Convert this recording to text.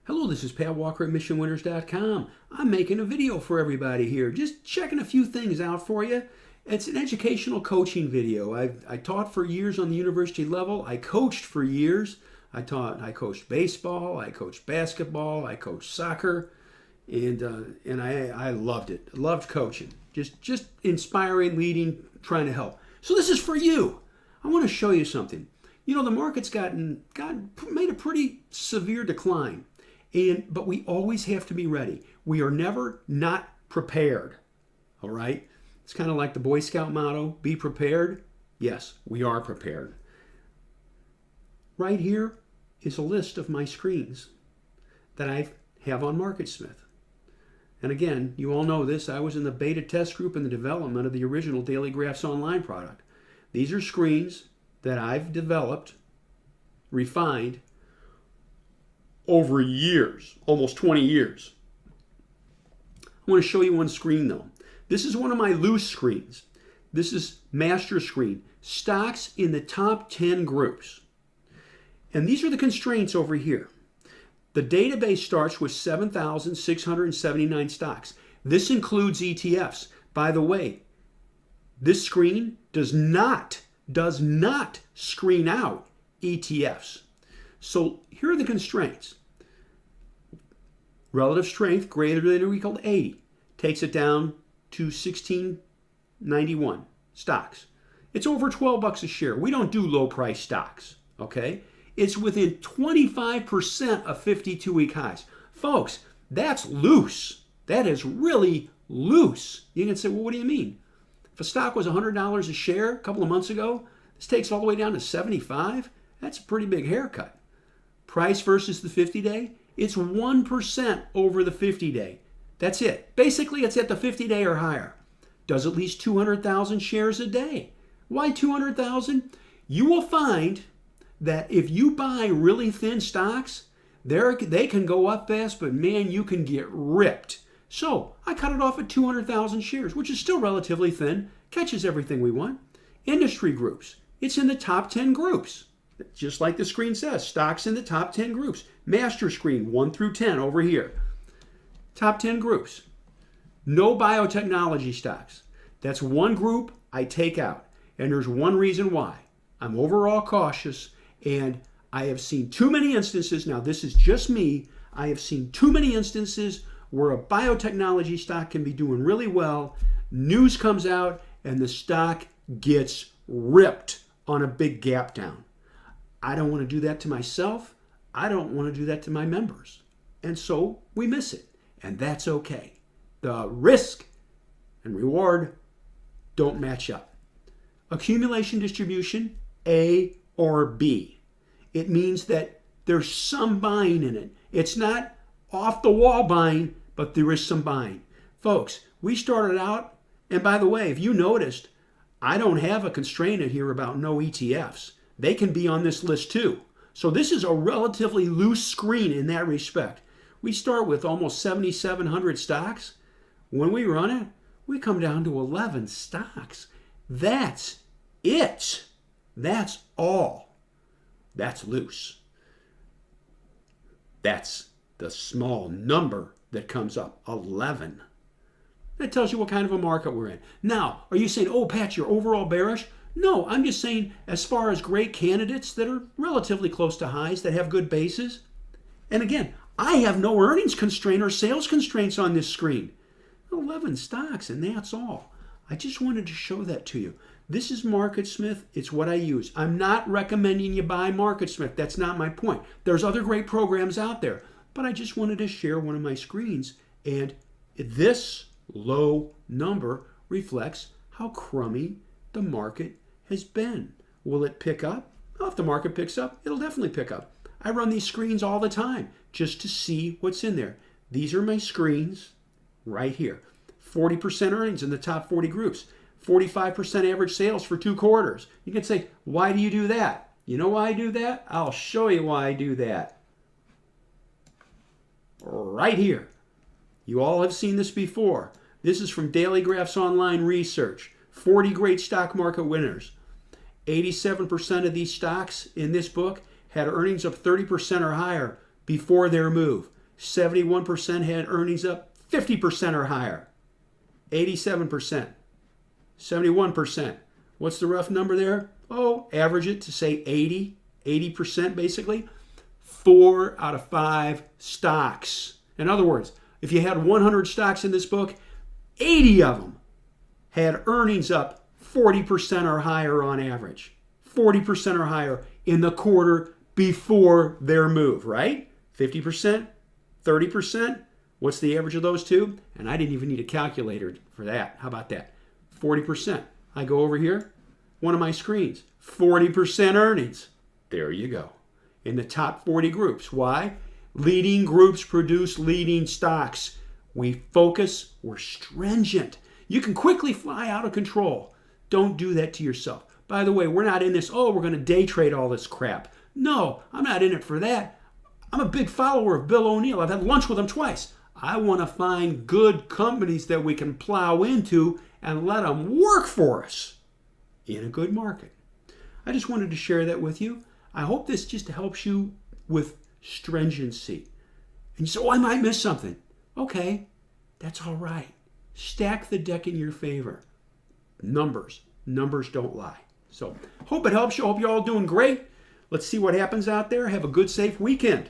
Hello, this is Pat Walker at MissionWinners.com. I'm making a video for everybody here, just checking a few things out for you. It's an educational coaching video. I taught for years on the university level. I coached for years. I coached baseball, I coached basketball, I coached soccer, and I loved it. I loved coaching. Just inspiring, leading, trying to help. So this is for you. I want to show you something. You know, the market's made a pretty severe decline. But we always have to be ready. We are never not prepared. All right? It's kind of like the Boy Scout motto, be prepared. Yes, we are prepared. Right here is a list of my screens that I have on MarketSmith. And again, you all know this. I was in the beta test group in the development of the original Daily Graphs Online product. These are screens that I've developed, refined, over years, almost 20 years. I want to show you one screen though. This is one of my loose screens. This is master screen, stocks in the top 10 groups. And these are the constraints over here. The database starts with 7,679 stocks. This includes ETFs. By the way, this screen does not screen out ETFs. So here are the constraints. Relative strength greater than or equal to 80 takes it down to 1691 stocks. It's over 12 bucks a share. We don't do low price stocks, okay? It's within 25% of 52-week highs. Folks, that's loose. That is really loose. You can say, well, what do you mean? If a stock was $100 a share a couple of months ago, this takes all the way down to 75. That's a pretty big haircut. Price versus the 50-day, it's 1% over the 50-day. That's it. Basically, it's at the 50-day or higher. Does at least 200,000 shares a day. Why 200,000? You will find that if you buy really thin stocks, they can go up fast, but man, you can get ripped. So I cut it off at 200,000 shares, which is still relatively thin, catches everything we want. Industry groups, it's in the top 10 groups. Just like the screen says, stocks in the top 10 groups. Master screen, 1 through 10 over here. Top 10 groups. No biotechnology stocks. That's one group I take out. And there's one reason why. I'm overall cautious, and I have seen too many instances, now this is just me, I have seen too many instances where a biotechnology stock can be doing really well, news comes out, and the stock gets ripped on a big gap down. I don't want to do that to myself. I don't want to do that to my members. And so we miss it. And that's okay. The risk and reward don't match up. Accumulation distribution, A or B. It means that there's some buying in it. It's not off the wall buying, but there is some buying. Folks, we started out, and by the way, if you noticed, I don't have a constraint in here about no ETFs. They can be on this list too. So this is a relatively loose screen in that respect. We start with almost 7,700 stocks. When we run it, we come down to 11 stocks. That's it. That's all. That's loose. That's the small number that comes up, 11. That tells you what kind of a market we're in. Now, are you saying, oh, Pat, you're overall bearish? No, I'm just saying as far as great candidates that are relatively close to highs, that have good bases. And again, I have no earnings constraint or sales constraints on this screen. 11 stocks, and that's all. I just wanted to show that to you. This is MarketSmith. It's what I use. I'm not recommending you buy MarketSmith. That's not my point. There's other great programs out there. But I just wanted to share one of my screens. And this low number reflects how crummy the market has been. Will it pick up? Well, if the market picks up, it'll definitely pick up. I run these screens all the time just to see what's in there. These are my screens right here. 40% earnings in the top 40 groups. 45% average sales for 2 quarters. You can say, why do you do that? You know why I do that? I'll show you why I do that. Right here. You all have seen this before. This is from Daily Graphs Online Research. 40 great stock market winners. 87% of these stocks in this book had earnings of 30% or higher before their move. 71% had earnings up 50% or higher. 87%. 71%. What's the rough number there? Oh, average it to say 80% basically. 4 out of 5 stocks. In other words, if you had 100 stocks in this book, 80 of them had earnings up 40% or higher on average. 40% or higher in the quarter before their move, right? 50%, 30%. What's the average of those two? And I didn't even need a calculator for that. How about that? 40%. I go over here, one of my screens, 40% earnings. There you go. In the top 40 groups. Why? Leading groups produce leading stocks. We focus, we're stringent. You can quickly fly out of control. Don't do that to yourself. By the way, we're not in this, we're going to day trade all this crap. No, I'm not in it for that. I'm a big follower of Bill O'Neill. I've had lunch with him twice. I want to find good companies that we can plow into and let them work for us in a good market. I just wanted to share that with you. I hope this just helps you with stringency. And so I might miss something. Okay, that's all right. Stack the deck in your favor. Numbers don't lie. So hope it helps you. Hope you're all doing great. Let's see what happens out there. Have a good, safe weekend.